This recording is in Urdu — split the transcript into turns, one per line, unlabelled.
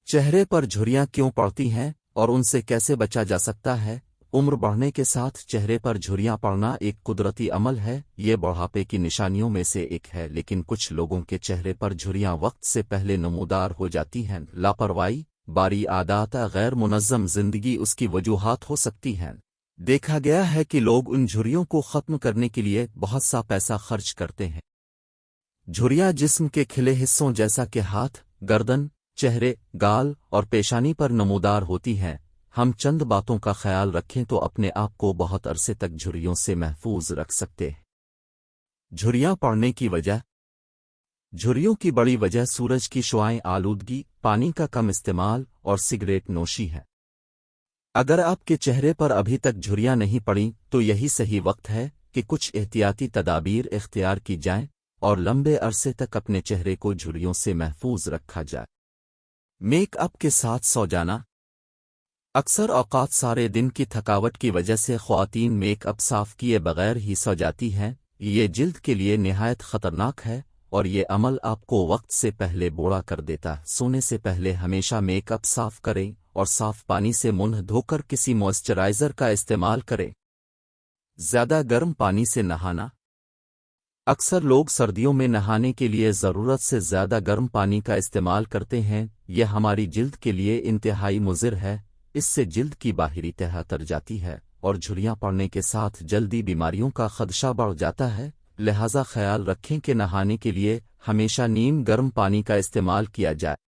چہرے پر جھریاں کیوں پڑتی ہیں اور ان سے کیسے بچا جا سکتا ہے؟ عمر بڑھنے کے ساتھ چہرے پر جھریاں پڑنا ایک قدرتی عمل ہے، یہ بڑھاپے کی نشانیوں میں سے ایک ہے، لیکن کچھ لوگوں کے چہرے پر جھریاں وقت سے پہلے نمودار ہو جاتی ہیں۔ لاپرواہی، باری عادات، غیر منظم زندگی اس کی وجوہات ہو سکتی ہیں۔ دیکھا گیا ہے کہ لوگ ان جھریوں کو ختم کرنے کے لیے بہت سا پیسہ خرچ کرتے ہیں۔ جھریاں جسم کے کھلے حصوں جیسا کہ ہاتھ، گردن، چہرے، گال اور پیشانی پر نمودار ہوتی ہیں۔ ہم چند باتوں کا خیال رکھیں تو اپنے آپ کو بہت عرصے تک جھریوں سے محفوظ رکھ سکتے ہیں۔ جھریاں پڑنے کی وجہ۔ جھریوں کی بڑی وجہ سورج کی شعاعیں، آلودگی، پانی کا کم استعمال اور سگریٹ نوشی ہے۔ اگر آپ کے چہرے پر ابھی تک جھریاں نہیں پڑیں تو یہی صحیح وقت ہے کہ کچھ احتیاطی تدابیر اختیار کی جائیں اور لمبے عرصے تک اپنے چہرے کو جھریوں سے محفوظ رکھا جائے۔ میک اپ کے ساتھ سو جانا۔ اکثر اوقات سارے دن کی تھکاوٹ کی وجہ سے خواتین میک اپ صاف کیے بغیر ہی سو جاتی ہیں۔ یہ جلد کے لیے نہایت خطرناک ہے اور یہ عمل آپ کو وقت سے پہلے بوڑھا کر دیتا۔ سونے سے پہلے ہمیشہ میک اپ صاف کریں اور صاف پانی سے منہ دھو کر کسی موئسچرائزر کا استعمال کریں۔ زیادہ گرم پانی سے نہانا۔ اکثر لوگ سردیوں میں نہانے کے لیے ضرورت سے زیادہ گرم پانی کا استعمال کرتے ہیں۔ یہ ہماری جلد کے لیے انتہائی مضر ہے، اس سے جلد کی باہری تہ تر جاتی ہے اور جھریاں پڑنے کے ساتھ جلدی بیماریوں کا خدشہ بڑھ جاتا ہے۔ لہذا خیال رکھیں کہ نہانے کے لیے ہمیشہ نیم گرم پانی کا استعمال کیا جائے۔